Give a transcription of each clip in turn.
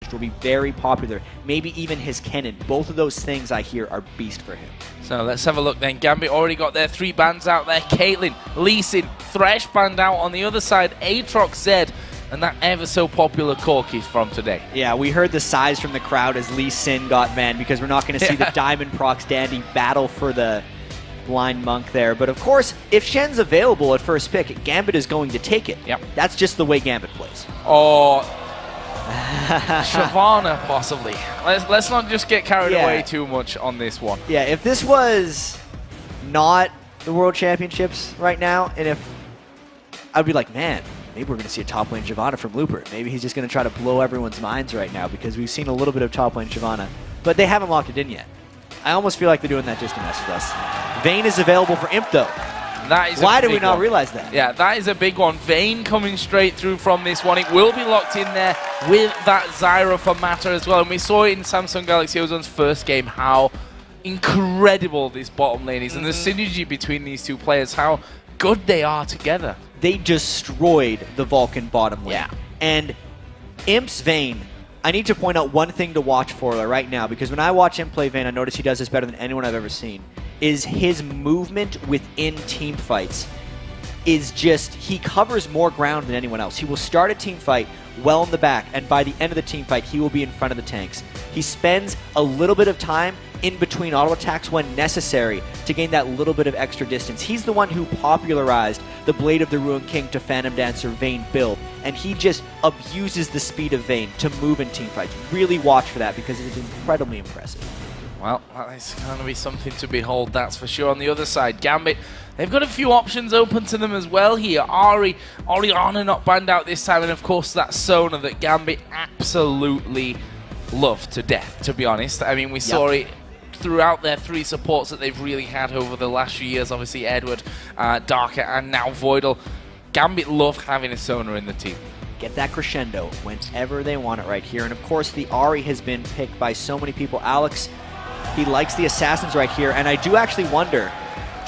Singed will be very popular. Maybe even his Kennen. Both of those things I hear are beast for him. So let's have a look then. Gambit already got their 3 bans out there. Caitlyn, Lee Sin, Thresh banned out on the other side. Aatrox, Zed, and that ever so popular Corki from today. Yeah, we heard the sighs from the crowd as Lee Sin got banned because we're not going to see the Diamond Procs Dandy battle for the Blind Monk there. But of course, if Shen's available at first pick, Gambit is going to take it. Yep. That's just the way Gambit plays. Or Shyvana, possibly. Let's not just get carried away too much on this one. Yeah, if this was not the World Championships right now, and if I'd be like, man, maybe we're going to see a top lane Shyvana from Looper. Maybe he's just going to try to blow everyone's minds right now because we've seen a little bit of top lane Shyvana, but they haven't locked it in yet. I almost feel like they're doing that just to mess with us. Vayne is available for Imp, though. That is Why did we not realize that? Yeah, that is a big one. Vayne coming straight through from this one. It will be locked in there with that Zyra for Matter as well. And we saw it in Samsung Galaxy Ozone's first game, how incredible this bottom lane is. And the synergy between these two players, how good they are together. They destroyed the Vulcan bottom lane. Yeah. And Imp's Vayne, I need to point out one thing to watch for right now, because when I watch him play Vayne, I notice he does this better than anyone I've ever seen, is his movement within team fights is just, he covers more ground than anyone else. He will start a team fight well in the back, and by the end of the team fight, he will be in front of the tanks. He spends a little bit of time in between auto attacks when necessary to gain that little bit of extra distance. He's the one who popularized the Blade of the Ruined King to Phantom Dancer Vayne build, and he just abuses the speed of Vayne to move in team fights. Really watch for that because it is incredibly impressive. Well, that is going to be something to behold, that's for sure. On the other side, Gambit, they've got a few options open to them as well here. Orianna not banned out this time, and of course that Sona that Gambit absolutely loved to death, to be honest. I mean, we saw it throughout their 3 supports that they've really had over the last few years. Obviously, Edward, Darker, and now Voidal. Gambit love having a Sona in the team. Get that crescendo whenever they want it right here. And of course, the Ahri has been picked by so many people. Alex, he likes the Assassins right here. And I do actually wonder,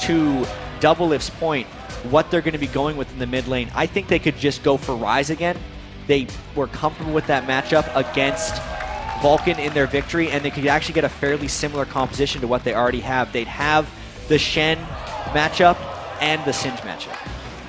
to Doublelift's point, what they're going to be going with in the mid lane. I think they could just go for Ryze again. They were comfortable with that matchup against Vulcan in their victory, and they could actually get a fairly similar composition to what they already have. They'd have the Shen matchup and the Singed matchup.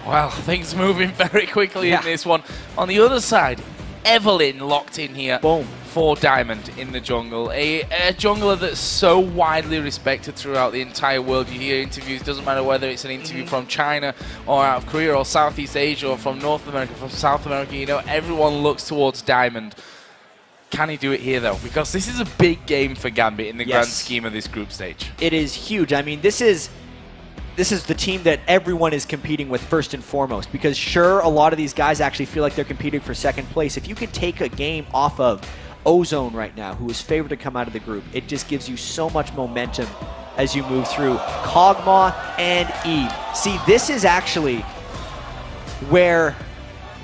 Well, things moving very quickly in this one. On the other side, Evelynn locked in here. Boom. For Diamond in the jungle. A jungler that's so widely respected throughout the entire world. You hear interviews, doesn't matter whether it's an interview from China or out of Korea or Southeast Asia or from North America, from South America, you know, everyone looks towards Diamond. Can he do it here, though? Because this is a big game for Gambit in the grand scheme of this group stage. It is huge. I mean, this is the team that everyone is competing with first and foremost, because sure, a lot of these guys actually feel like they're competing for second place. If you could take a game off of Ozone right now, who is favored to come out of the group, it just gives you so much momentum as you move through Kog'Maw and Eve. See, this is actually where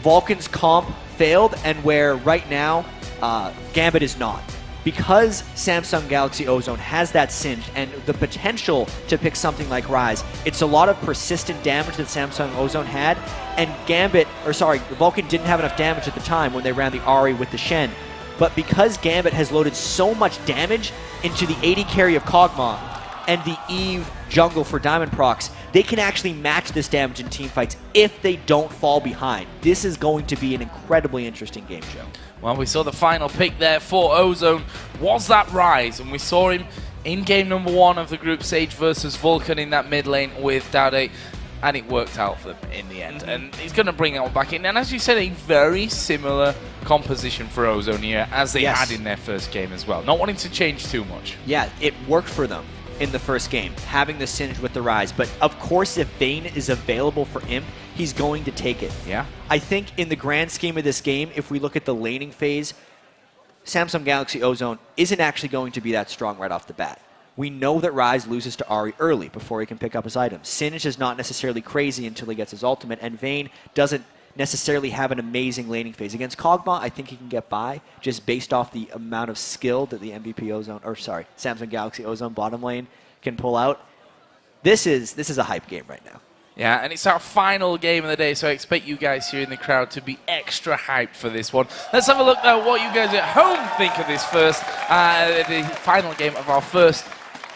Vulcan's comp failed and where right now Gambit is not. Because Samsung Galaxy Ozone has that Singed and the potential to pick something like Ryze, it's a lot of persistent damage that Samsung Ozone had, and Vulcan didn't have enough damage at the time when they ran the Ahri with the Shen. But because Gambit has loaded so much damage into the 80 carry of Kog'Maw and the Eve jungle for Diamond Procs, they can actually match this damage in teamfights if they don't fall behind. This is going to be an incredibly interesting game, Joe. Well, we saw the final pick there for Ozone was that Ryze, and we saw him in game number 1 of the group stage versus Vulcan in that mid lane with Dade, and it worked out for them in the end. And he's going to bring it back in, and as you said, a very similar composition for Ozone here as they had in their first game as well. Not wanting to change too much. Yeah, it worked for them in the first game, having the Singed with the Ryze. But of course, if Vayne is available for Imp, he's going to take it. Yeah. I think in the grand scheme of this game, if we look at the laning phase, Samsung Galaxy Ozone isn't actually going to be that strong right off the bat. We know that Ryze loses to Ahri early before he can pick up his items. Singed is not necessarily crazy until he gets his ultimate, and Vayne doesn't necessarily have an amazing laning phase. Against Kog'Maw, I think he can get by just based off the amount of skill that the Samsung Galaxy Ozone bottom lane can pull out. This is a hype game right now. Yeah, and it's our final game of the day, so I expect you guys here in the crowd to be extra hyped for this one. Let's have a look at what you guys at home think of this the final game of our first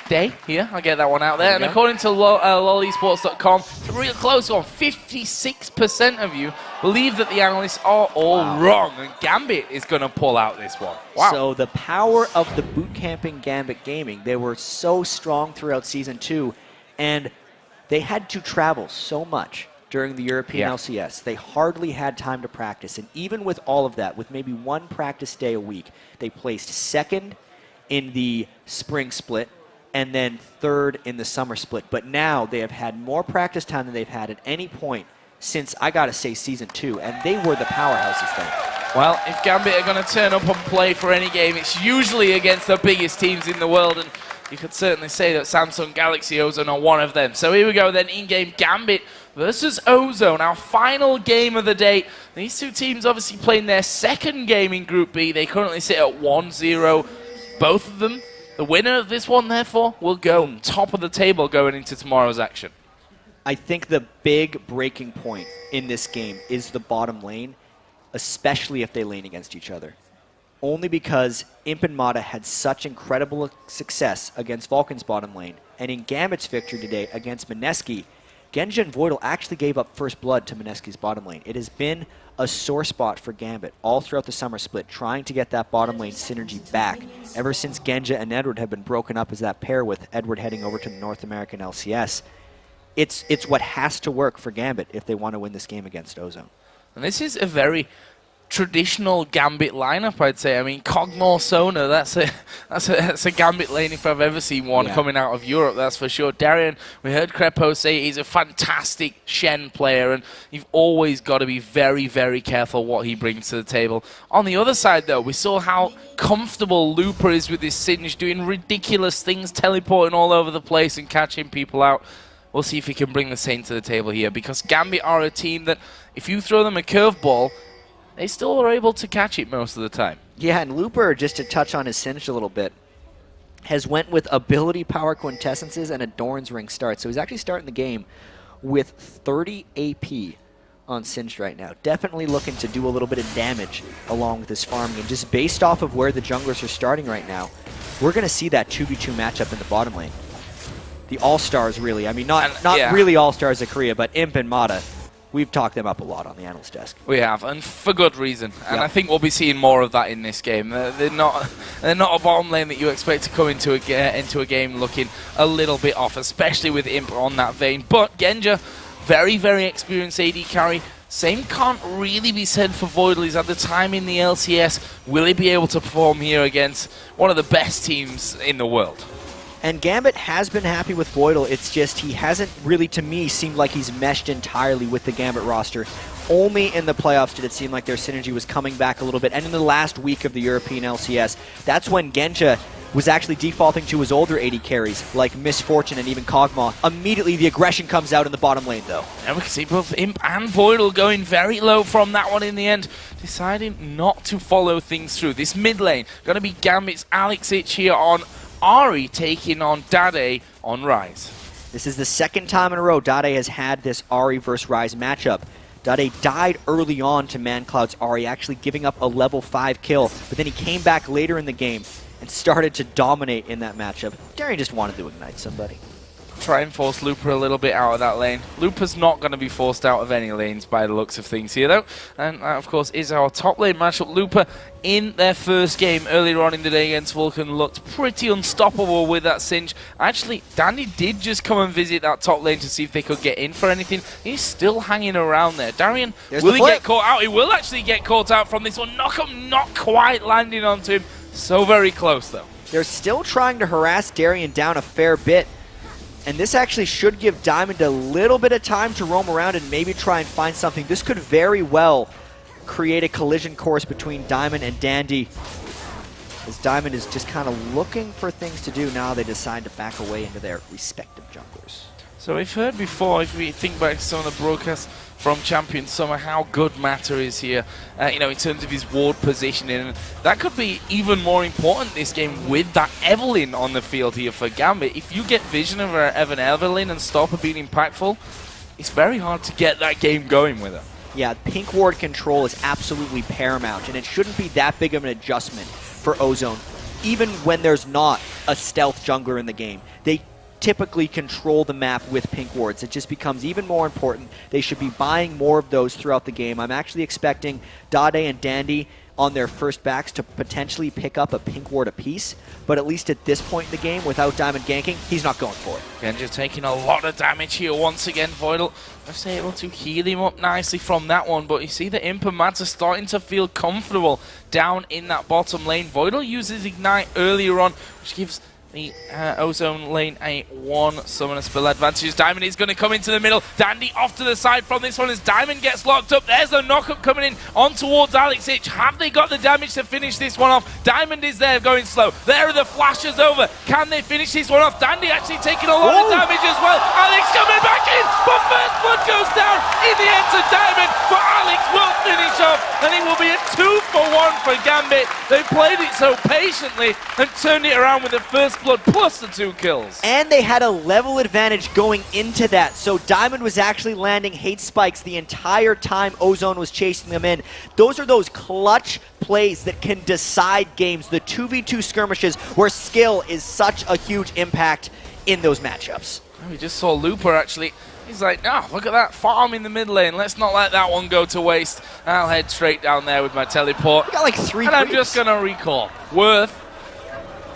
day here. I'll get that one out there. And according to lolesports.com, it's a real close one. 56% of you believe that the analysts are all wrong, and Gambit is going to pull out this one. Wow. So the power of the boot camping Gambit Gaming, they were so strong throughout Season 2, and they had to travel so much during the European LCS. They hardly had time to practice, and even with all of that, with maybe one practice day a week, they placed second in the spring split, and then third in the summer split. But now they have had more practice time than they've had at any point since, I gotta say, Season 2, and they were the powerhouses then. Well, if Gambit are going to turn up and play for any game, it's usually against the biggest teams in the world, and you could certainly say that Samsung Galaxy Ozone are one of them. So here we go then, in-game Gambit versus Ozone, our final game of the day. These two teams obviously playing their second game in Group B. They currently sit at 1-0, both of them. The winner of this one, therefore, will go top of the table going into tomorrow's action. I think the big breaking point in this game is the bottom lane, especially if they lane against each other. Only because Imp and Mata had such incredible success against Vulcan's bottom lane, and in Gambit's victory today against Mineski, Genja and Voidal actually gave up first blood to Mineski's bottom lane. It has been a sore spot for Gambit all throughout the summer split, trying to get that bottom lane synergy back ever since Genja and Edward have been broken up as that pair, with Edward heading over to the North American LCS. It's what has to work for Gambit if they want to win this game against Ozone. And this is a very traditional Gambit lineup, I'd say. I mean, Cogmore Sona, that's a Gambit lane if I've ever seen one coming out of Europe, that's for sure. Darian, we heard Crepo say he's a fantastic Shen player, and you've always got to be very, very careful what he brings to the table. On the other side, though, we saw how comfortable Looper is with his Singe, doing ridiculous things, teleporting all over the place and catching people out. We'll see if he can bring the same to the table here, because Gambit are a team that, if you throw them a curveball, they still are able to catch it most of the time. Yeah, and Looper, just to touch on his Singe a little bit, has went with ability power quintessences and a Doran's Ring start. So he's actually starting the game with 30 AP on Singed right now. Definitely looking to do a little bit of damage along with his farming. And just based off of where the junglers are starting right now, we're going to see that 2v2 matchup in the bottom lane. The All-Stars, really. I mean, not really All-Stars of Korea, but Imp and Mata. We've talked them up a lot on the analyst desk. We have, and for good reason. And I think we'll be seeing more of that in this game. They're not a bottom lane that you expect to come into a game looking a little bit off, especially with Imp on that vein. But Genja, very, very experienced AD carry. Same can't really be said for Voidal. He's at the time in the LCS. Will he be able to perform here against one of the best teams in the world? And Gambit has been happy with Voidal. It's just he hasn't really, to me, seemed like he's meshed entirely with the Gambit roster. Only in the playoffs did it seem like their synergy was coming back a little bit. And in the last week of the European LCS, that's when Genja was actually defaulting to his older AD carries, like Misfortune and even Kog'Maw. Immediately, the aggression comes out in the bottom lane, though. And we can see both Imp and Voidal going very low from that one in the end, deciding not to follow things through. This mid lane, going to be Gambit's Alex Ich here on Ari taking on Dade on Rise. This is the second time in a row Dade has had this Ari versus Rise matchup. Dade died early on to ManCloud's Ari, actually giving up a level 5 kill, but then he came back later in the game and started to dominate in that matchup. Darian just wanted to ignite somebody. Try and force Looper a little bit out of that lane. Looper's not going to be forced out of any lanes by the looks of things here, though. And that, of course, is our top lane matchup. Looper, in their first game earlier on in the day against Vulcan, looked pretty unstoppable with that Singe. Actually, Dandy did just come and visit that top lane to see if they could get in for anything. He's still hanging around there. Darian, will he get caught out? He will actually get caught out from this one. Knockup not quite landing onto him. So very close, though. They're still trying to harass Darian down a fair bit. And this actually should give Diamond a little bit of time to roam around and maybe try and find something. This could very well create a collision course between Diamond and Dandy, as Diamond is just kind of looking for things to do. Now they decide to back away into their respective junglers. So we've heard before, if we think back to some of the broadcasts from Champion Summer, how good Matter is here, you know, in terms of his ward positioning. And that could be even more important this game with that Evelyn on the field here for Gambit. If you get vision of an Evelyn and stop her being impactful, it's very hard to get that game going with her. Yeah, pink ward control is absolutely paramount, and it shouldn't be that big of an adjustment for Ozone, even when there's not a stealth jungler in the game. They typically control the map with pink wards. It just becomes even more important. They should be buying more of those throughout the game. I'm actually expecting Dade and Dandy on their first backs to potentially pick up a pink ward apiece, but at least at this point in the game, without Diamond ganking, he's not going for it. Genja taking a lot of damage here once again. Voidal was able to heal him up nicely from that one, but you see the Imp and Matt are starting to feel comfortable down in that bottom lane. Voidal uses Ignite earlier on, which gives the Ozone lane a 1 summoner spell advantage. Diamond is going to come into the middle. Dandy off to the side from this one as Diamond gets locked up. There's the knockup coming in on towards Alex Ich. Have they got the damage to finish this one off? Diamond is there going slow. There are the flashes over. Can they finish this one off? Dandy actually taking a lot of damage as well. Alex coming back in, but first blood goes down in the end to Diamond, but Alex will finish off, and it will be a 2-for-1 for Gambit. They played it so patiently and turned it around with the first blood plus the 2 kills. And they had a level advantage going into that, so Diamond was actually landing hate spikes the entire time Ozone was chasing them in. Those are those clutch plays that can decide games, the 2v2 skirmishes where skill is such a huge impact in those matchups. We just saw Looper actually. He's like, no, look at that farm in the mid lane. Let's not let that one go to waste. I'll head straight down there with my teleport. We got like 3 and I'm creeps. just going to recall. Worth.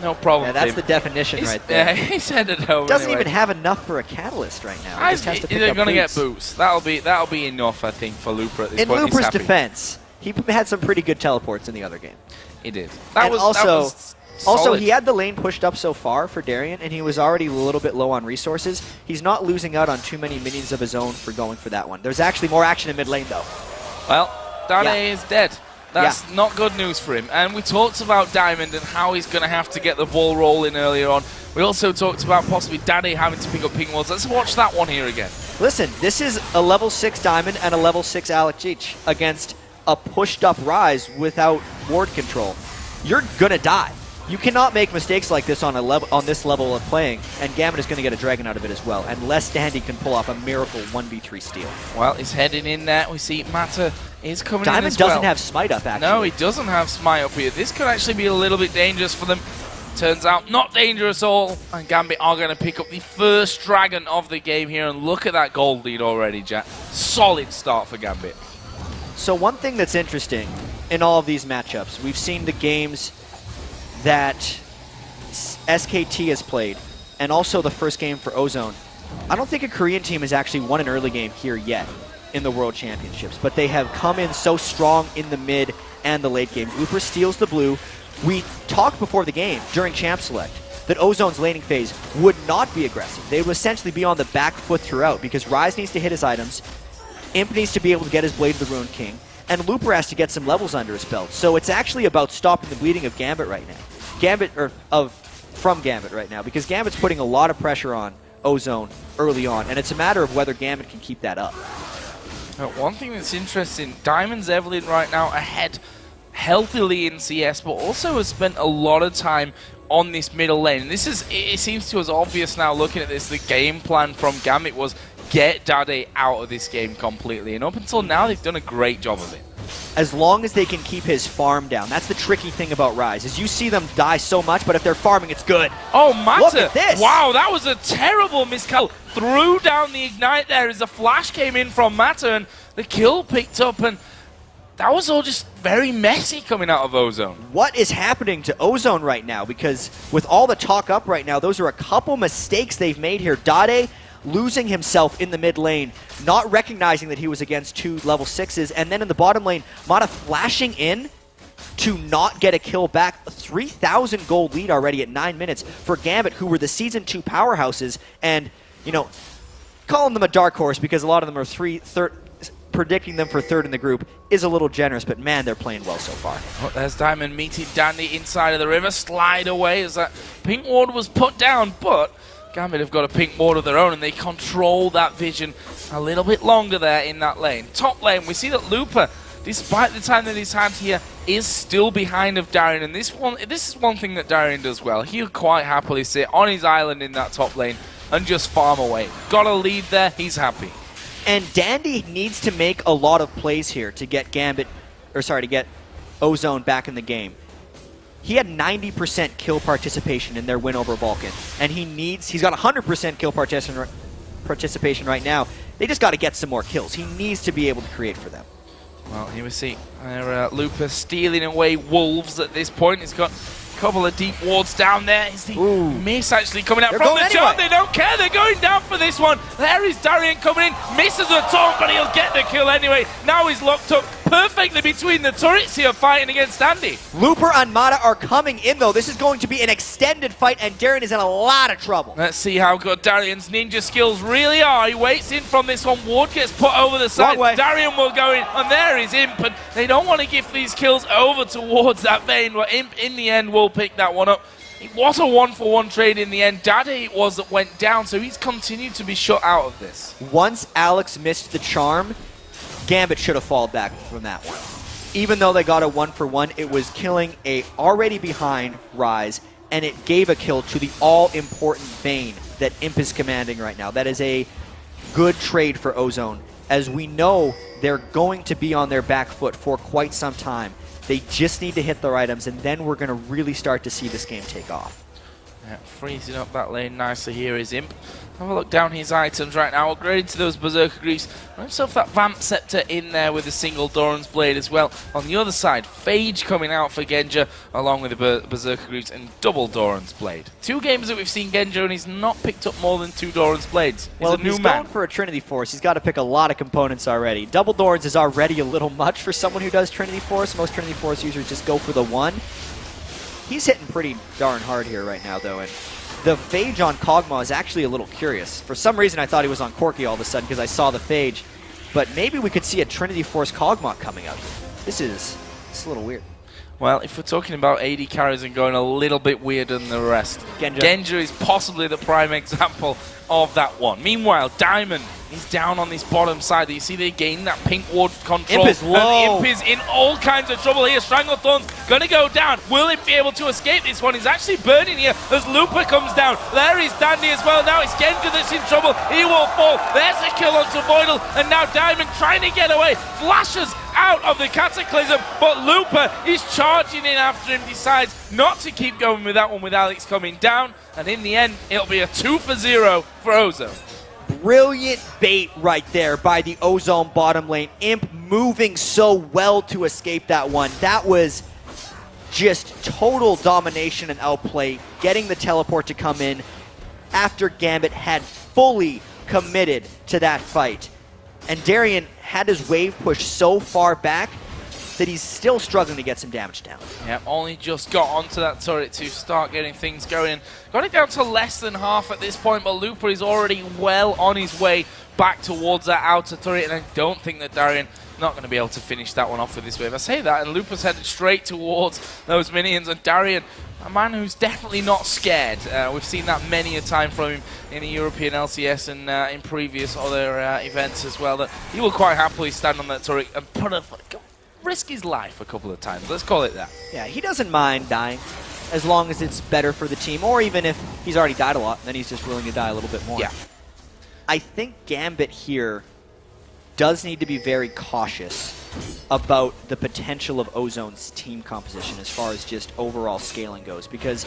No problem. Yeah, that's the definition right there. Yeah, he's headed over. Doesn't anyway. even have enough for a catalyst right now. He just has to pick they're up going to get boots. boosts. That'll be enough, I think, for Looper at this In point. Looper's defense, he had some pretty good teleports in the other game. He did. Also, he had the lane pushed up so far for Darien, and he was already a little bit low on resources. He's not losing out on too many minions of his own for going for that one. There's actually more action in mid lane, though. Well, Dane is dead. That's not good news for him. And we talked about Diamond and how he's going to have to get the ball rolling earlier on. We also talked about possibly Dade having to pick up ping wards. Let's watch that one here again. Listen, this is a level 6 Diamond and a level 6 Alex Ich against a pushed up Rise without ward control. You're going to die. You cannot make mistakes like this on this level of playing, and Gambit is going to get a dragon out of it as well, unless Dandy can pull off a miracle 1v3 steal. Well, he's heading in there. We see Mata is coming Diamond in as well. doesn't have smite up, actually. No, he doesn't have smite up here. This could actually be a little bit dangerous for them. Turns out, not dangerous at all, and Gambit are going to pick up the first dragon of the game here, and look at that gold lead already, Jack. Solid start for Gambit. So one thing that's interesting in all of these matchups, we've seen the games that SKT has played, and also the first game for Ozone. I don't think a Korean team has actually won an early game here yet in the World Championships, but they have come in so strong in the mid and the late game. Looper steals the blue. We talked before the game, during Champ Select, that Ozone's laning phase would not be aggressive. They would essentially be on the back foot throughout, because Rise needs to hit his items, Imp needs to be able to get his Blade of the Ruined King, and Looper has to get some levels under his belt. So it's actually about stopping the bleeding of Gambit right now. From Gambit right now, because Gambit's putting a lot of pressure on Ozone early on, and it's a matter of whether Gambit can keep that up. One thing that's interesting, Diamond's Evelyn right now ahead healthily in CS, but also has spent a lot of time on this middle lane. And this is, it seems to us obvious now looking at this, the game plan from Gambit was get Dade out of this game completely, and up until now they've done a great job of it. As long as they can keep his farm down. That's the tricky thing about Rise, is you see them die so much, but if they're farming, it's good. Oh, Mata! Look at this! Wow, that was a terrible miscall. Threw down the Ignite there as the flash came in from Mata, and the kill picked up, and that was all just very messy coming out of Ozone. What is happening to Ozone right now? Because with all the talk up right now, those are a couple mistakes they've made here. Dade losing himself in the mid lane, not recognizing that he was against 2 level 6s, and then in the bottom lane, Mata flashing in to not get a kill back. 3,000 gold lead already at 9 minutes for Gambit, who were the Season 2 powerhouses, and, you know, calling them a dark horse because a lot of them are predicting them for 3rd in the group is a little generous, but man, they're playing well so far. Oh, there's Diamond meeting Dandy inside of the river, slide away as that pink ward was put down, but Gambit have got a pink ward of their own, and they control that vision a little bit longer there in that lane. Top lane, we see that Looper, despite the time that he's had here, is still behind of Darien, and this is one thing that Darien does well. He'll quite happily sit on his island in that top lane and just farm away. Got a lead there, he's happy. And Dandy needs to make a lot of plays here to get to get Ozone back in the game. He had 90% kill participation in their win over Vulcan, and he's got 100% kill participation right now. They just got to get some more kills. He needs to be able to create for them. Well, here we see Lupa stealing away Wolves at this point. He's got a couple of deep wards down there. Is the miss actually coming out from the jump? They don't care. They're going down for this one. There is Darian coming in. Misses a taunt, but he'll get the kill anyway. Now he's locked up perfectly between the turrets here fighting against Andy. Looper and Mata are coming in, though. This is going to be an extended fight, and Darian is in a lot of trouble. Let's see how good Darian's ninja skills really are. He waits in from this one. Ward gets put over the side. Darian will go in, and there is Imp, and they don't want to give these kills over towards that Vayne, but Imp in the end will pick that one up. It was a 1-for-1 trade in the end. Dade it was that went down, so he's continued to be shut out of this. Once Alex missed the charm, Gambit should have fallen back from that one. Even though they got a 1-for-1, it was killing a already behind Rise, and it gave a kill to the all-important Vayne that Imp is commanding right now. That is a good trade for Ozone, as we know they're going to be on their back foot for quite some time. They just need to hit their items, and then we're going to really start to see this game take off. Yeah, freezing up that lane nicely here is Imp. Have a look down his items right now. Upgraded to those Berserker Greaves. Got himself that Vamp Scepter in there with a single Doran's Blade as well. On the other side, Phage coming out for Genja along with the Berserker Greaves and double Doran's Blade. 2 games that we've seen Genja and he's not picked up more than 2 Doran's Blades. He's a new he's man. Going for a Trinity Force. He's got to pick a lot of components already. Double Doran's is already a little much for someone who does Trinity Force. Most Trinity Force users just go for the 1. He's hitting pretty darn hard here right now, though, and the Phage on Kog'Maw is actually a little curious. For some reason, I thought he was on Corki all of a sudden because I saw the Phage, but maybe we could see a Trinity Force Kog'Maw coming out. This is a little weird. Well, if we're talking about AD carries and going a little bit weirder than the rest, Genja is possibly the prime example of that one. Meanwhile, Diamond, he's down on this bottom side. You see they gain that pink ward control. Imp is low. And Imp is in all kinds of trouble here. Stranglethorn's going to go down. Will Imp be able to escape this one? He's actually burning here as Looper comes down. There is Dandy as well. Now it's Genja that's in trouble. He will fall. There's a kill onto Voidal. And now Diamond trying to get away. Flashes out of the Cataclysm, but Looper is charging in after him, decides not to keep going with that one with Alex coming down, and in the end, it'll be a 2-for-0 for Ozone. Brilliant bait right there by the Ozone bottom lane. Imp moving so well to escape that one. That was just total domination and outplay, getting the teleport to come in after Gambit had fully committed to that fight. And Darian had his wave pushed so far back that he's still struggling to get some damage down. Yeah, only just got onto that turret to start getting things going. Got it down to less than half at this point, but Looper is already well on his way back towards that outer turret, and I don't think that Darian not going to be able to finish that one off with this wave. I say that, and Looper's headed straight towards those minions, and Darian, a man who's definitely not scared. We've seen that many a time from him in the European LCS and in previous other events as well, that he will quite happily stand on that turret and risk his life a couple of times. Let's call it that. Yeah, he doesn't mind dying as long as it's better for the team, or even if he's already died a lot, then he's just willing to die a little bit more. Yeah. I think Gambit here does need to be very cautious about the potential of Ozone's team composition as far as just overall scaling goes, because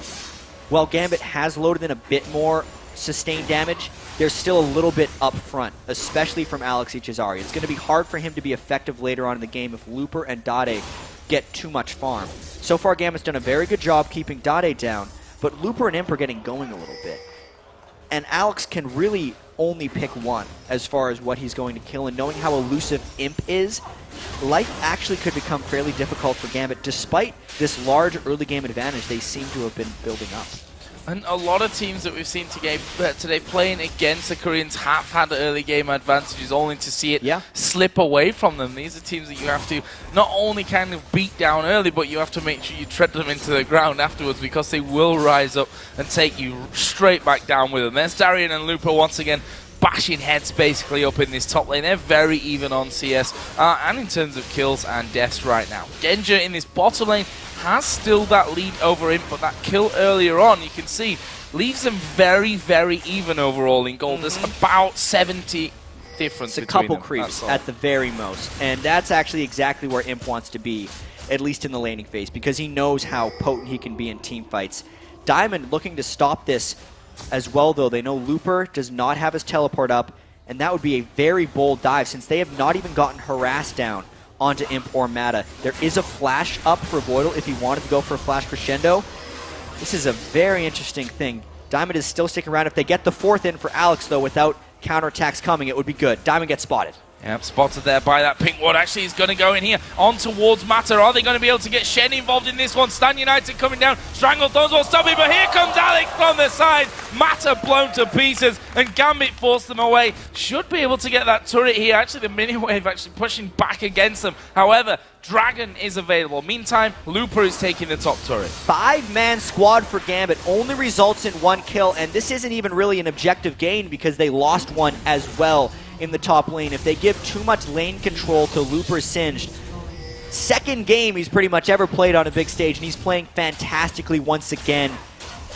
while Gambit has loaded in a bit more sustained damage, there's still a little bit up front, especially from Alex Ichizari. It's going to be hard for him to be effective later on in the game if Looper and Dade get too much farm. So far, Gambit's done a very good job keeping Dade down, but Looper and Imp are getting going a little bit. And Alex can really only pick one as far as what he's going to kill, and knowing how elusive Imp is, life actually could become fairly difficult for Gambit, despite this large early game advantage they seem to have been building up. And a lot of teams that we've seen today playing against the Koreans have had early game advantages, only to see it slip away from them. These are teams that you have to not only kind of beat down early, but you have to make sure you tread them into the ground afterwards, because they will rise up and take you straight back down with them. There's Darian and Looper once again bashing heads basically up in this top lane. They're very even on CS and in terms of kills and deaths right now. Genja in this bottom lane has still that lead over him, but that kill earlier on, you can see, leaves them very, very even overall in gold. There's about 70 difference It's a between couple them, creeps that's all. at the very most. And that's actually exactly where Imp wants to be, at least in the laning phase, because he knows how potent he can be in team fights. Diamond looking to stop this as well, though. They know Looper does not have his teleport up, and that would be a very bold dive since they have not even gotten harassed down onto Imp or Mata. There is a flash up for Voidal if he wanted to go for a flash crescendo. This is a very interesting thing. Diamond is still sticking around. If they get the fourth in for Alex, though, without counterattacks coming, it would be good. Diamond gets spotted. Yep, spotted there by that pink ward. Actually, he's going to go in here on towards Mata. Are they going to be able to get Shen involved in this one? Stan United coming down. Strangled those will stop it, but here comes Alex from the side. Mata blown to pieces, and Gambit forced them away. Should be able to get that turret here. Actually, the mini-wave actually pushing back against them. However, Dragon is available. Meantime, Looper is taking the top turret. 5-man squad for Gambit only results in 1 kill, and this isn't even really an objective gain because they lost one as well in the top lane. If they give too much lane control to Looper Singed, second game he's pretty much ever played on a big stage, and he's playing fantastically once again.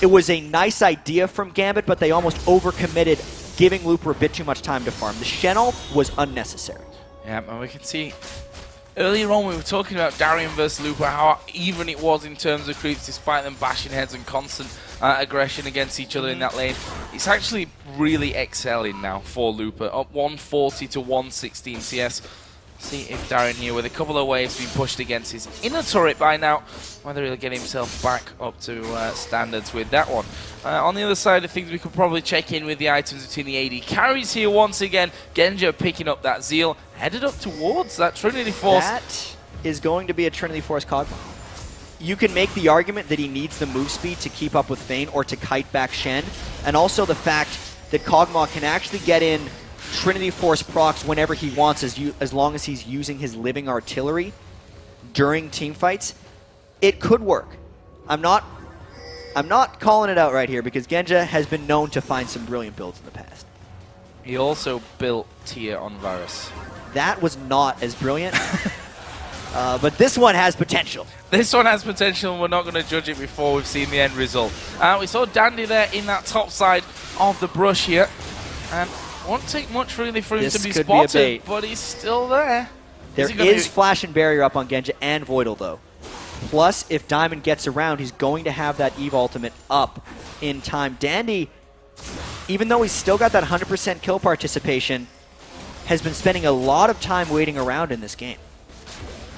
It was a nice idea from Gambit, but they almost overcommitted, giving Looper a bit too much time to farm. The Shen ult was unnecessary. Yeah, and we can see earlier on we were talking about Darien versus Looper, how even it was in terms of creeps, despite them bashing heads and constant aggression against each other in that lane. It's actually really excelling now for Looper, up 140 to 116 CS. See if Darien here, with a couple of waves being pushed against his inner turret by now, whether he'll get himself back up to standards with that one. On the other side of things, we could probably check in with the items between the AD carries here once again. Genja picking up that Zeal, headed up towards that Trinity Force. That is going to be a Trinity Force Kog'Maw. You can make the argument that he needs the move speed to keep up with Vayne or to kite back Shen, and also the fact that Kog'Maw can actually get in Trinity Force procs whenever he wants, as long as he's using his living artillery during team fights. It could work. I'm not calling it out right here because Genja has been known to find some brilliant builds in the past. He also built Tier on Varus. That was not as brilliant, but this one has potential. This one has potential, and we're not going to judge it before we've seen the end result. We saw Dandy there in that top side of the brush here, and won't take much really for him to be spotted, but he's still there. There is Flash and Barrier up on Genja and Voidal, though. Plus, if Diamond gets around, he's going to have that Eve ultimate up in time. Dandy, even though he's still got that 100% kill participation, has been spending a lot of time waiting around in this game.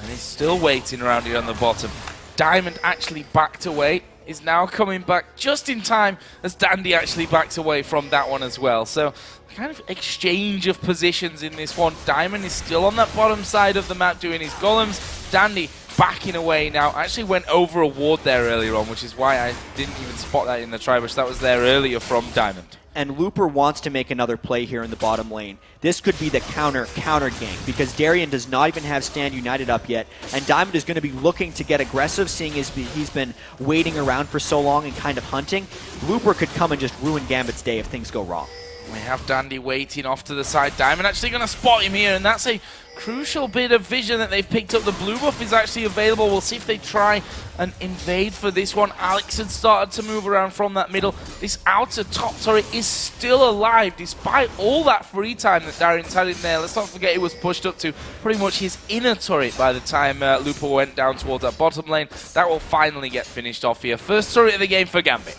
And he's still waiting around here on the bottom. Diamond actually backed away, is now coming back just in time as Dandy actually backs away from that one as well. So, kind of exchange of positions in this one. Diamond is still on that bottom side of the map doing his golems. Dandy backing away now. Actually went over a ward there earlier on, which is why I didn't even spot that in the try bush. That was there earlier from Diamond. And Looper wants to make another play here in the bottom lane. This could be the counter game because Darien does not even have Stand United up yet, and Diamond is going to be looking to get aggressive, seeing as he's been waiting around for so long and kind of hunting. Looper could come and just ruin Gambit's day if things go wrong. We have Dandy waiting off to the side. Diamond actually going to spot him here, and that's a crucial bit of vision that they've picked up. The blue buff is actually available. We'll see if they try and invade for this one. Alex had started to move around from that middle. This outer top turret is still alive despite all that free time that Darien's had in there. Let's not forget it was pushed up to pretty much his inner turret by the time Looper went down towards that bottom lane. That will finally get finished off here. First turret of the game for Gambit.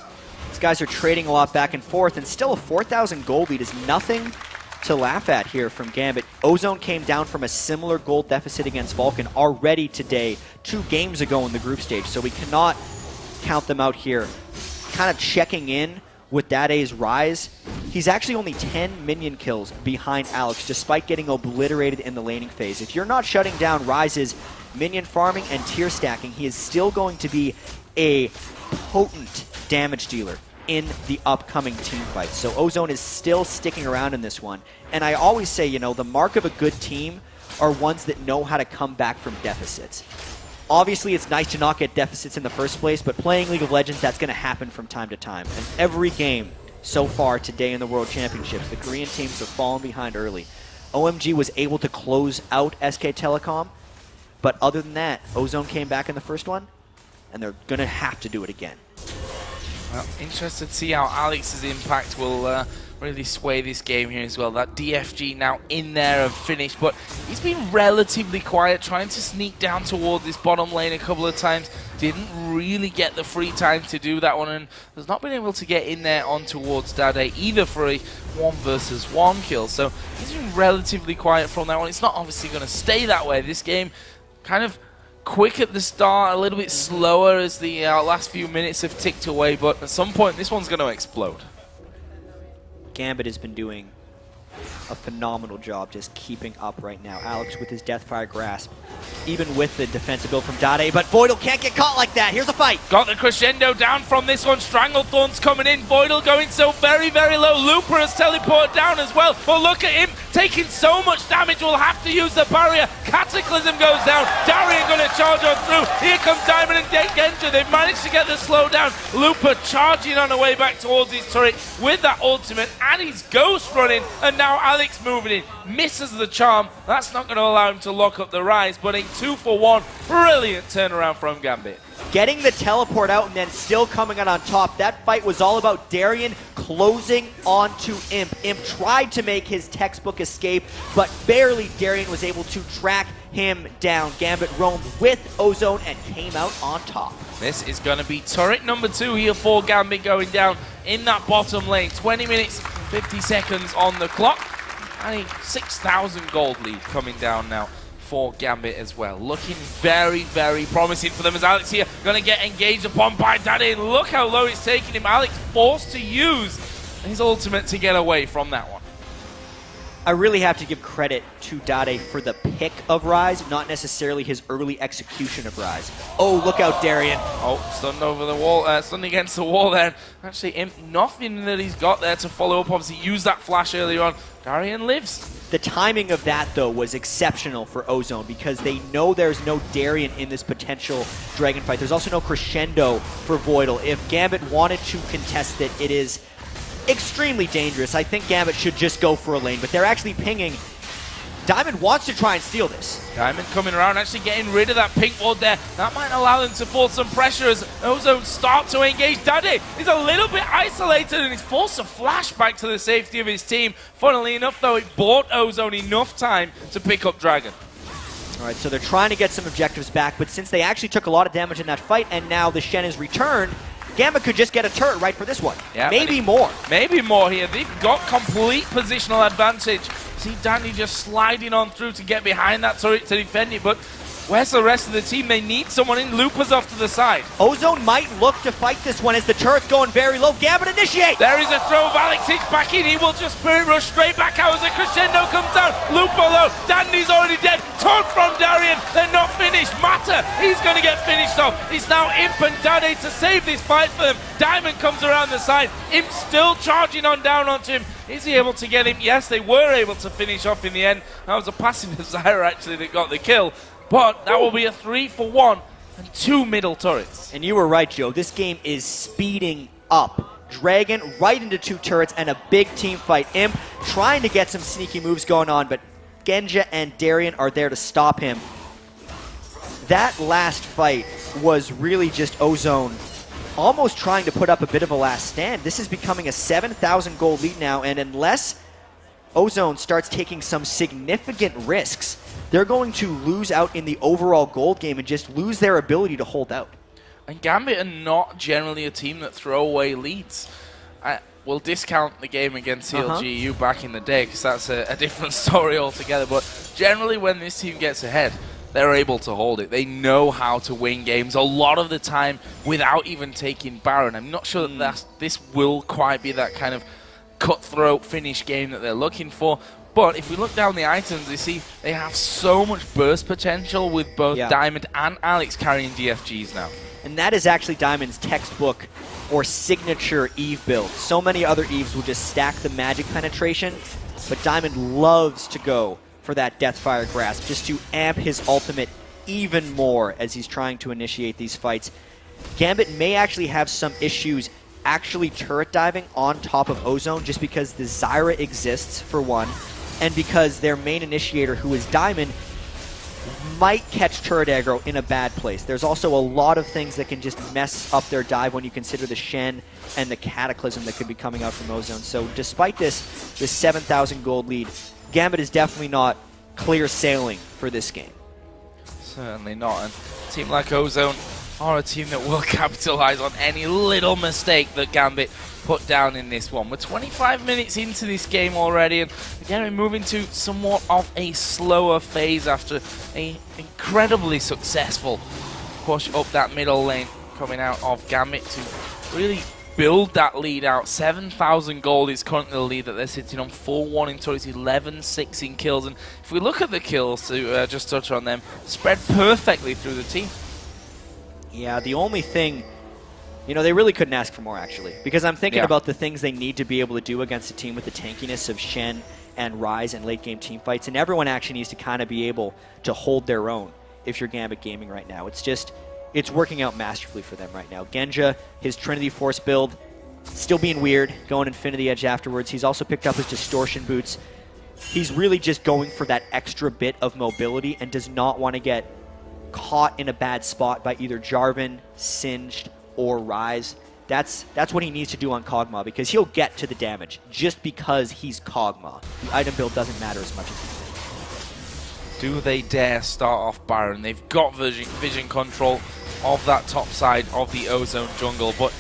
These guys are trading a lot back and forth, and still a 4,000 gold lead is nothing to laugh at here from Gambit. Ozone came down from a similar gold deficit against Vulcan already today, 2 games ago in the group stage, so we cannot count them out here. Kind of checking in with Dade's rise. He's actually only 10 minion kills behind Alex, despite getting obliterated in the laning phase. If you're not shutting down Rise's minion farming and tier stacking, he is still going to be a potent damage dealer in the upcoming team fight. So Ozone is still sticking around in this one. And I always say, you know, the mark of a good team are ones that know how to come back from deficits. Obviously, it's nice to not get deficits in the first place, but playing League of Legends, that's going to happen from time to time. And every game so far today in the World Championships, the Korean teams have fallen behind early. OMG was able to close out SK Telecom, but other than that, Ozone came back in the first one, and they're going to have to do it again. Well, interested to see how Alex's impact will really sway this game here as well. That DFG now in there and finished, but he's been relatively quiet, trying to sneak down toward this bottom lane a couple of times. Didn't really get the free time to do that one, and has not been able to get in there on towards Dade either for a 1 versus 1 kill. So he's been relatively quiet from that one. It's not obviously going to stay that way. This game kind of quick at the start, a little bit slower as the last few minutes have ticked away, but at some point this one's going to explode. Gambit has been doing a phenomenal job just keeping up right now. Alex with his Deathfire Grasp, even with the defensive build from Dade, but Voidal can't get caught like that. Here's a fight. Got the crescendo down from this one. Stranglethorn's coming in. Voidal going so very, very low. Looper has teleported down as well. But look at him taking so much damage. We'll have to use the barrier. Cataclysm goes down. Darian going to charge on through. Here comes Diamond and Genja. They've managed to get the slow down. Looper charging on the way back towards his turret with that ultimate, and his Ghost running, and now Alex moving in. Misses the charm. That's not going to allow him to lock up the rise, but a 2-for-1. Brilliant turnaround from Gambit. Getting the teleport out and then still coming out on top. That fight was all about Darian closing onto Imp. Imp tried to make his textbook escape, but barely Darian was able to track him down. Gambit roamed with Ozone and came out on top. This is going to be turret number 2 here for Gambit going down in that bottom lane. 20 minutes, 50 seconds on the clock. And a 6,000 gold lead coming down now for Gambit as well. Looking very, very promising for them as Alex here going to get engaged upon by Dade. Look how low it's taking him. Alex forced to use his ultimate to get away from that one. I really have to give credit to Dade for the pick of Rise, not necessarily his early execution of Rise. Oh, look out, Darian. Oh, stunned over the wall, stunned against the wall there. Actually, Imp, nothing that he's got there to follow up. Obviously, used that flash earlier on. Darian lives. The timing of that, though, was exceptional for Ozone because they know there's no Darian in this potential Dragon fight. There's also no crescendo for Voidal. If Gambit wanted to contest it, it is extremely dangerous. I think Gambit should just go for a lane, but they're actually pinging. Diamond wants to try and steal this. Diamond coming around, actually getting rid of that pink ward there. That might allow them to force some pressure as Ozone start to engage. Dade is a little bit isolated and he's forced a flash back to the safety of his team. Funnily enough, though, it bought Ozone enough time to pick up Dragon. All right, so they're trying to get some objectives back, but since they actually took a lot of damage in that fight and now the Shen is returned, Gambit could just get a turret right for this one. Yeah, maybe more. Maybe more here. They've got complete positional advantage. See Danny just sliding on through to get behind that turret to defend it, but where's the rest of the team? They need someone in. Looper's off to the side. Ozone might look to fight this one as the turret's going very low. Gambit initiate! There is a throw of Alex Hicks back in. He will just spirit rush straight back out as the crescendo comes down. Looper low. Dandy's already dead. Taunt from Darian. They're not finished. Matter. He's going to get finished off. It's now Imp and Dade to save this fight for them. Diamond comes around the side. Imp still charging on down onto him. Is he able to get him? Yes, they were able to finish off in the end. That was a passive of Zyra actually that got the kill. But that will be a 3-for-1 and 2 middle turrets. And you were right, Joe. This game is speeding up. Dragon right into 2 turrets and a big team fight. Imp trying to get some sneaky moves going on, but Genja and Darian are there to stop him. That last fight was really just Ozone almost trying to put up a bit of a last stand. This is becoming a 7,000 gold lead now, and unless Ozone starts taking some significant risks, they're going to lose out in the overall gold game and just lose their ability to hold out. And Gambit are not generally a team that throw away leads. We'll discount the game against CLGU back in the day because that's a different story altogether. But generally when this team gets ahead, they're able to hold it. They know how to win games a lot of the time without even taking Baron. I'm not sure that this will quite be that kind of cutthroat finish game that they're looking for. But if we look down the items, you see they have so much burst potential with both Diamond and Alex carrying DFGs now. And that is actually Diamond's textbook or signature Eve build. So many other Eves will just stack the magic penetration, but Diamond loves to go for that Deathfire Grasp just to amp his ultimate even more as he's trying to initiate these fights. Gambit may actually have some issues actually turret diving on top of Ozone just because the Zyra exists for one, and because their main initiator, who is Diamond, might catch turret aggro in a bad place. There's also a lot of things that can just mess up their dive when you consider the Shen and the Cataclysm that could be coming out from Ozone. So despite this 7,000 gold lead, Gambit is definitely not clear sailing for this game. Certainly not. And a team like Ozone are a team that will capitalize on any little mistake that Gambit put down in this one. We're 25 minutes into this game already, and again we're moving to somewhat of a slower phase after an incredibly successful push up that middle lane coming out of Gambit to really build that lead out. 7,000 gold is currently the lead that they're sitting on. 4-1 in turrets, 11-6 in kills, and if we look at the kills, to just touch on them, spread perfectly through the team. Yeah, the only thing, you know, they really couldn't ask for more, actually. Because I'm thinking about the things they need to be able to do against a team with the tankiness of Shen and Ryze and late-game teamfights. And everyone actually needs to kind of be able to hold their own if you're Gambit Gaming right now. It's just, it's working out masterfully for them right now. Genja, his Trinity Force build, still being weird, going Infinity Edge afterwards. He's also picked up his Distortion Boots. He's really just going for that extra bit of mobility and does not want to get caught in a bad spot by either Jarvan, Singed, or Ryze. That's what he needs to do on Kog'Maw, because he'll get to the damage just because he's Kog'Maw. The item build doesn't matter as much as he thinks. Do they dare start off Baron? They've got vision control of that top side of the Ozone jungle, but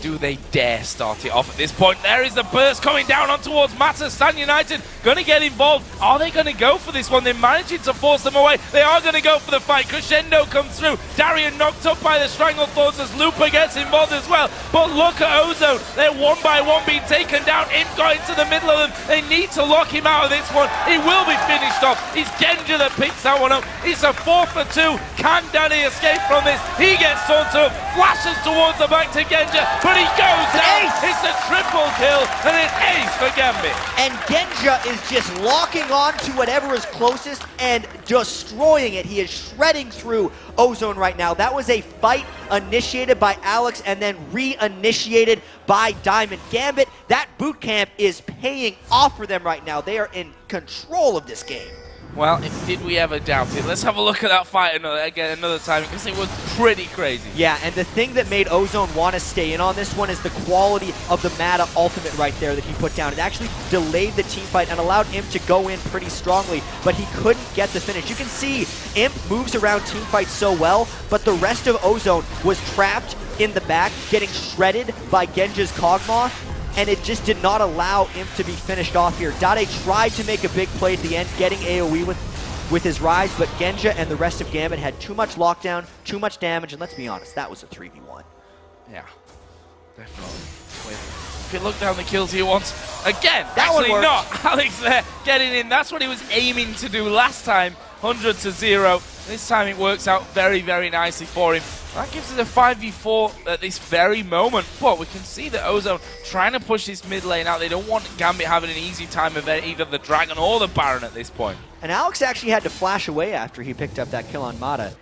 do they dare start it off at this point? There is the burst coming down on towards Mata. Stan United going to get involved. Are they going to go for this one? They're managing to force them away. They are going to go for the fight. Crescendo comes through. Darian knocked up by the Strangled Thorns as Lupa gets involved as well. But look at Ozone. They're one by one being taken down. Imp got into the middle of them. They need to lock him out of this one. He will be finished off. It's Genja that picks that one up. It's a 4 for 2. Can Danny escape from this? He gets taunted up. Flashes towards the back to Genja. But he goes down. It's a triple kill, and it's ace for Gambit. And Genja is just locking on to whatever is closest and destroying it. He is shredding through Ozone right now. That was a fight initiated by Alex and then re-initiated by Diamond. Gambit, that boot camp is paying off for them right now. They are in control of this game. Well, did we ever doubt it? Let's have a look at that fight another time, because it was pretty crazy. Yeah, and the thing that made Ozone want to stay in on this one is the quality of the Mata ultimate right there that he put down. It actually delayed the team fight and allowed Imp to go in pretty strongly, but he couldn't get the finish. You can see Imp moves around team fights so well, but the rest of Ozone was trapped in the back, getting shredded by Genja's Kog'Maw, and it just did not allow Imp to be finished off here. Dade tried to make a big play at the end, getting AoE with his Ryze, but Genja and the rest of Gambit had too much lockdown, too much damage, and let's be honest, that was a 3v1. Yeah, definitely. If you look down the kills here once, again, that actually not. Alex there getting in. That's what he was aiming to do last time, 100 to 0. This time it works out very, very nicely for him. That gives us a 5v4 at this very moment. But we can see that Ozone trying to push this mid lane out. They don't want Gambit having an easy time of either the Dragon or the Baron at this point. And Alex actually had to flash away after he picked up that kill on Mata.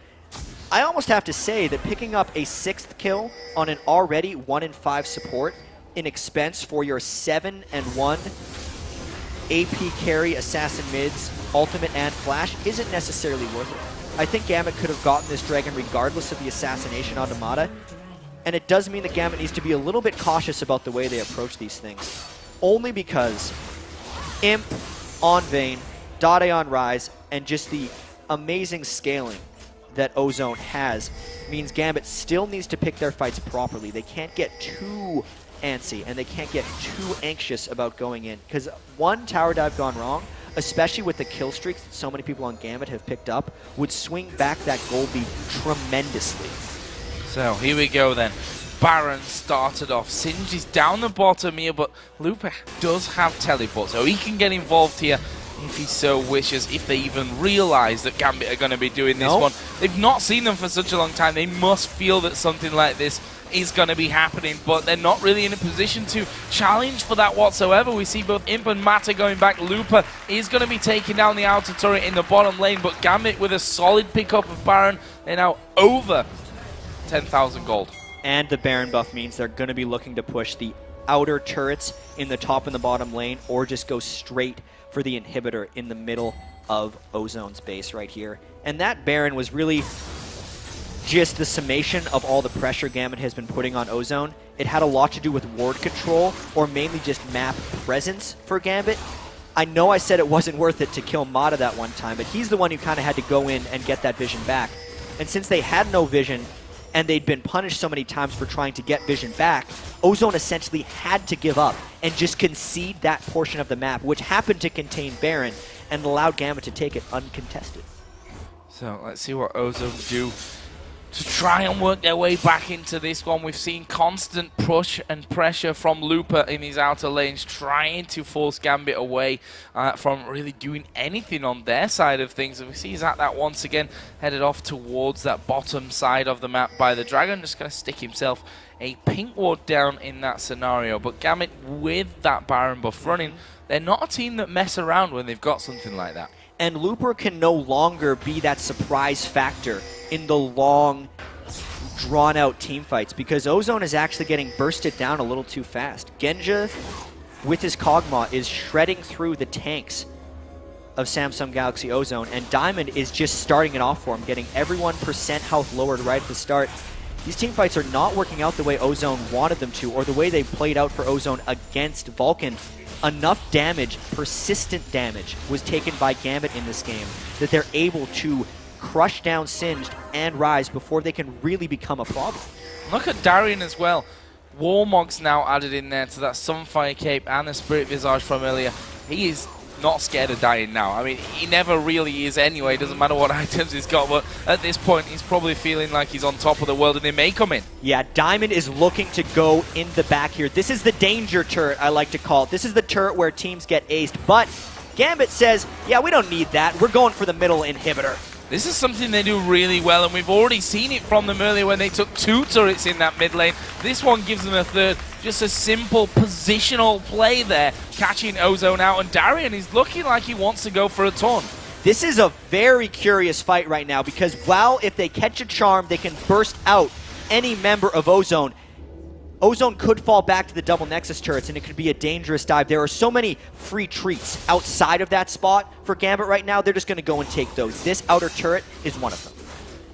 I almost have to say that picking up a 6th kill on an already 1-in-5 support in expense for your 7-1 AP carry assassin mids, ultimate and flash isn't necessarily worth it. I think Gambit could have gotten this Dragon regardless of the assassination onto Mata, and it does mean that Gambit needs to be a little bit cautious about the way they approach these things. Only because Imp on Vayne, Dade on Ryze, and just the amazing scaling that Ozone has means Gambit still needs to pick their fights properly. They can't get too antsy, and they can't get too anxious about going in, because one tower dive gone wrong, especially with the kill streaks that so many people on Gambit have picked up, would swing back that gold lead tremendously. So here we go then. Baron started off. Singed is down the bottom here, but Lupa does have teleport, so he can get involved here if he so wishes, if they even realize that Gambit are going to be doing this one. They've not seen them for such a long time. They must feel that something like this is going to be happening, but they're not really in a position to challenge for that whatsoever. We see both Imp and Mata going back. Lupa is going to be taking down the outer turret in the bottom lane, but Gambit with a solid pickup of Baron. They're now over 10,000 gold. And the Baron buff means they're going to be looking to push the outer turrets in the top and the bottom lane, or just go straight for the inhibitor in the middle of Ozone's base right here. And that Baron was really just the summation of all the pressure Gambit has been putting on Ozone. It had a lot to do with ward control, or mainly just map presence for Gambit. I know I said it wasn't worth it to kill Mata that one time, but he's the one who kind of had to go in and get that vision back. And since they had no vision, and they'd been punished so many times for trying to get vision back, Ozone essentially had to give up and just concede that portion of the map, which happened to contain Baron, and allowed Gambit to take it uncontested. So let's see what Ozone do to try and work their way back into this one. We've seen constant push and pressure from Looper in his outer lanes, trying to force Gambit away from really doing anything on their side of things. And we see that once again headed off towards that bottom side of the map by the Dragon, just going to stick himself a pink ward down in that scenario. But Gambit, with that Baron buff running, they're not a team that mess around when they've got something like that. And Looper can no longer be that surprise factor in the long, drawn-out team fights, because Ozone is actually getting bursted down a little too fast. Genja, with his Kog'Maw, is shredding through the tanks of Samsung Galaxy Ozone, and Diamond is just starting it off for him, getting everyone % health lowered right at the start. These team fights are not working out the way Ozone wanted them to, or the way they played out for Ozone against Vulcan. Enough damage, persistent damage, was taken by Gambit in this game that they're able to crush down Singed and Rise before they can really become a problem. Look at Darian as well. Warmog's now added in there to that Sunfire Cape and the Spirit Visage from earlier. He is not scared of dying now. I mean, he never really is anyway. Doesn't matter what items he's got, but at this point, he's probably feeling like he's on top of the world, and they may come in. Yeah, Diamond is looking to go in the back here. This is the danger turret, I like to call it. This is the turret where teams get aced, but Gambit says, yeah, we don't need that. We're going for the middle inhibitor. This is something they do really well, and we've already seen it from them earlier when they took 2 turrets in that mid lane. This one gives them a third. Just a simple positional play there, catching Ozone out, and Darian is looking like he wants to go for a ton. This is a very curious fight right now, because while if they catch a charm, they can burst out any member of Ozone. Ozone could fall back to the double Nexus turrets, and it could be a dangerous dive. There are so many free treats outside of that spot for Gambit right now. They're just going to go and take those. This outer turret is one of them.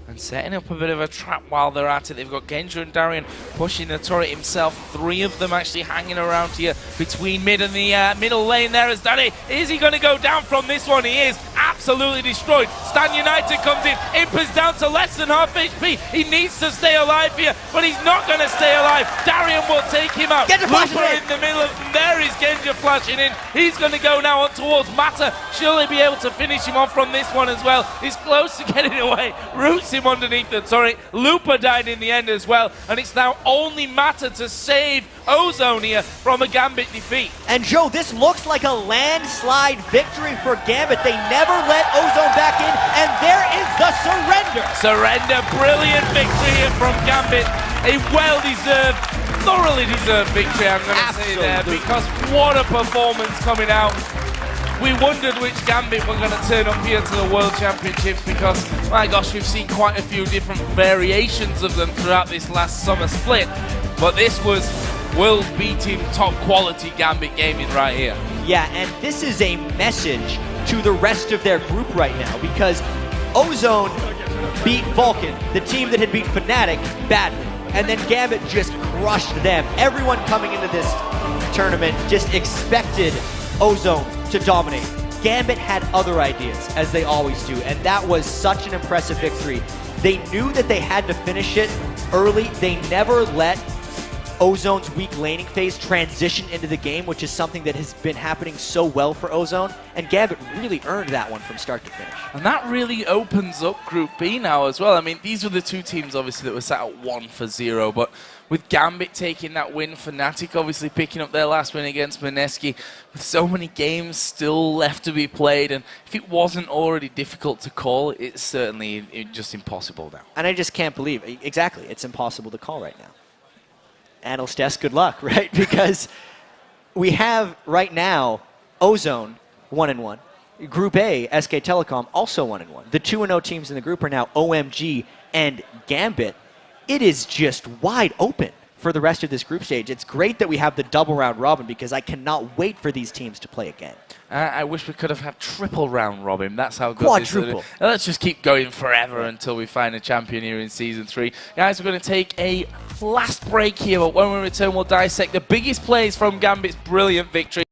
And setting up a bit of a trap while they're at it. They've got Genja and Darian pushing the turret himself. 3 of them actually hanging around here between mid and the middle lane there as Danny. Is he going to go down from this one? He is absolutely destroyed. Stan United comes in. Imp is down to less than half HP. He needs to stay alive here, but he's not going to stay alive. Darian will take him out. Looper in the middle of them. There is Genja flashing in. He's going to go now on towards Mata. Shall they be able to finish him off from this one as well? He's close to getting away. Roots him underneath the turret. Looper died in the end as well, and it's now only Mata to save Ozone here from a Gambit defeat. And Joe, this looks like a landslide victory for Gambit. They never let Ozone back in, and there is the surrender. Surrender, brilliant victory here from Gambit. A well-deserved, thoroughly deserved victory, I'm going to say there, because what a performance coming out. We wondered which Gambit were going to turn up here to the World Championships, because, my gosh, we've seen quite a few different variations of them throughout this last summer split. But this was world-beating, top-quality Gambit gaming right here. Yeah, and this is a message to the rest of their group right now, because Ozone beat Vulcan, the team that had beat Fnatic, badly. And then Gambit just crushed them. Everyone coming into this tournament just expected Ozone to dominate. Gambit had other ideas, as they always do, and that was such an impressive victory. They knew that they had to finish it early. They never let Ozone's weak laning phase transition into the game, which is something that has been happening so well for Ozone, and Gambit really earned that one from start to finish. And that really opens up Group B now as well. I mean, these were the 2 teams, obviously, that were sat at 1-0, but with Gambit taking that win, Fnatic obviously picking up their last win against Mineski, with so many games still left to be played, and if it wasn't already difficult to call, it's certainly just impossible now. And I just can't believe, exactly, it's impossible to call right now. Analyst desk, good luck, right? Because we have right now Ozone 1-1. Group A, SK Telecom, also 1-1. The 2-0 teams in the group are now OMG and Gambit. It is just wide open for the rest of this group stage. It's great that we have the double round robin because I cannot wait for these teams to play again. I wish we could have had triple round robin. That's how good Quadruple. this is. Let's just keep going forever until we find a champion here in Season 3. Guys, we're going to take a last break here, but when we return, we'll dissect the biggest plays from Gambit's brilliant victory.